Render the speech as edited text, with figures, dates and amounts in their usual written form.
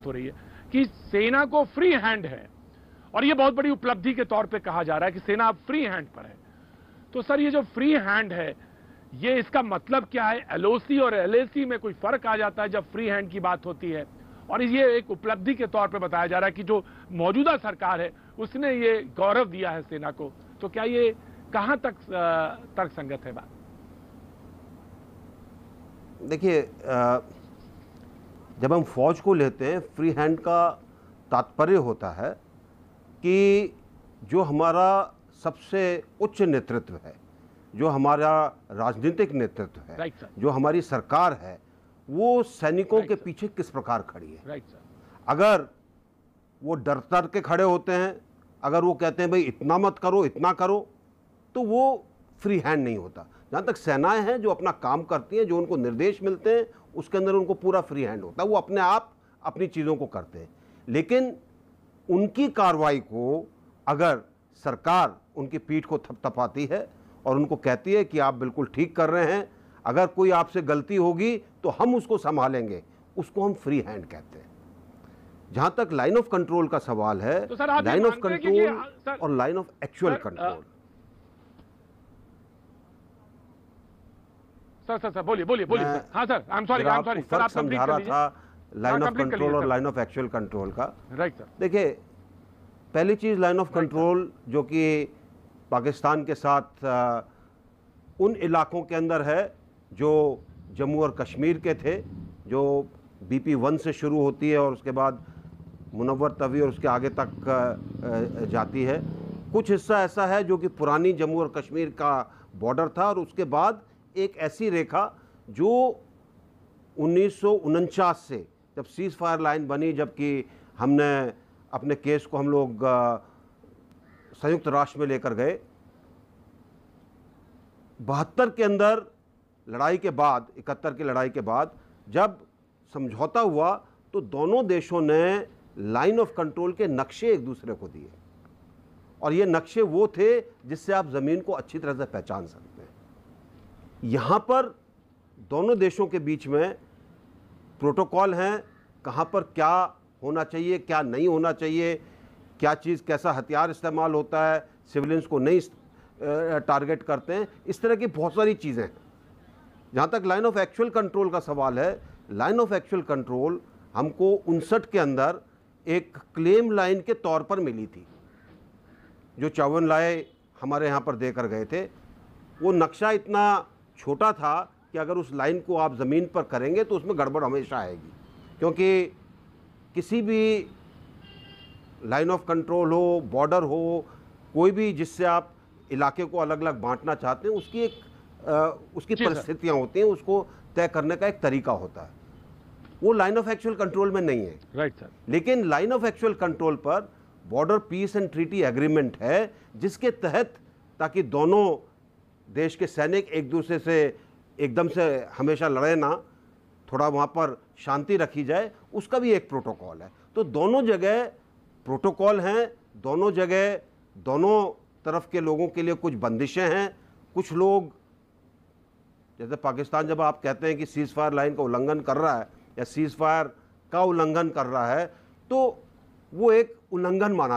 हो रही है कि सेना को फ्री हैंड है और ये बहुत बड़ी उपलब्धि के तौर पे कहा जा रहा है कि सेना अब फ्री हैंड पर है। तो सर ये जो फ्री हैंड है, ये इसका मतलब क्या है? एलओसी और एलएसी में कोई फर्क आ जाता है जब फ्री हैंड की बात होती है? और ये एक उपलब्धि के तौर पे बताया जा रहा है कि जो मौजूदा सरकार है उसने ये गौरव दिया है सेना को। तो क्या ये कहां तक तर्कसंगत है बात? देखिए, जब हम फौज को लेते हैं, फ्री हैंड का तात्पर्य होता है कि जो हमारा सबसे उच्च नेतृत्व है, जो हमारा राजनीतिक नेतृत्व है, जो हमारी सरकार है, वो सैनिकों के पीछे किस प्रकार खड़ी है। अगर वो डर डर के खड़े होते हैं, अगर वो कहते हैं भाई इतना मत करो, इतना करो, तो वो फ्री हैंड नहीं होता। जहाँ तक सेनाएं हैं जो अपना काम करती हैं, जो उनको निर्देश मिलते हैं, उसके अंदर उनको पूरा फ्री हैंड होता है, वो अपने आप अपनी चीज़ों को करते हैं। लेकिन उनकी कार्रवाई को अगर सरकार उनकी पीठ को थपथपाती है और उनको कहती है कि आप बिल्कुल ठीक कर रहे हैं, अगर कोई आपसे गलती होगी तो हम उसको संभालेंगे, उसको हम फ्री हैंड कहते हैं। जहां तक लाइन ऑफ कंट्रोल का सवाल है, तो लाइन ऑफ कंट्रोल और line of actual control. Sir बोलिए सर। हाँ sir, I am sorry sir, आप समझा रहा था लाइन ऑफ कंट्रोल और लाइन ऑफ एक्चुअल कंट्रोल का। Right sir. देखिए, पहली चीज लाइन ऑफ कंट्रोल जो कि पाकिस्तान के साथ उन इलाकों के अंदर है जो जम्मू और कश्मीर के थे, जो BP1 से शुरू होती है और उसके बाद मुनव्वर तवी और उसके आगे तक जाती है। कुछ हिस्सा ऐसा है जो कि पुरानी जम्मू और कश्मीर का बॉर्डर था, और उसके बाद एक ऐसी रेखा जो 1949 से जब सीज फायर लाइन बनी, जबकि हमने अपने केस को हम लोग संयुक्त राष्ट्र में लेकर गए, 72 के अंदर लड़ाई के बाद, 71 की लड़ाई के बाद जब समझौता हुआ, तो दोनों देशों ने लाइन ऑफ कंट्रोल के नक्शे एक दूसरे को दिए, और ये नक्शे वो थे जिससे आप ज़मीन को अच्छी तरह से पहचान सकते हैं। यहाँ पर दोनों देशों के बीच में प्रोटोकॉल हैं, कहाँ पर क्या होना चाहिए, क्या नहीं होना चाहिए, क्या चीज़, कैसा हथियार इस्तेमाल होता है, सिविलियंस को नहीं टारगेट करते हैं, इस तरह की बहुत सारी चीज़ें हैं। जहाँ तक लाइन ऑफ एक्चुअल कंट्रोल का सवाल है, लाइन ऑफ एक्चुअल कंट्रोल हमको 59 के अंदर एक क्लेम लाइन के तौर पर मिली थी, जो चौवन लाए हमारे यहाँ पर देकर गए थे। वो नक्शा इतना छोटा था कि अगर उस लाइन को आप ज़मीन पर करेंगे तो उसमें गड़बड़ हमेशा आएगी, क्योंकि किसी भी लाइन ऑफ कंट्रोल हो, बॉर्डर हो, कोई भी जिससे आप इलाके को अलग अलग बांटना चाहते हैं, उसकी परिस्थितियाँ होती हैं, उसको तय करने का एक तरीका होता है। वो लाइन ऑफ एक्चुअल कंट्रोल में नहीं है। Right sir. लेकिन लाइन ऑफ एक्चुअल कंट्रोल पर border peace and treaty agreement है, जिसके तहत ताकि दोनों देश के सैनिक एक दूसरे से एकदम से हमेशा लड़े ना, थोड़ा वहाँ पर शांति रखी जाए, उसका भी एक प्रोटोकॉल है। तो दोनों जगह प्रोटोकॉल हैं, दोनों जगह दोनों तरफ के लोगों के लिए कुछ बंदिशें हैं। कुछ लोग, जैसे पाकिस्तान, जब आप कहते हैं कि सीज फायर लाइन का उल्लंघन कर रहा है या सीज फायर का उल्लंघन कर रहा है, तो वो एक उल्लंघन माना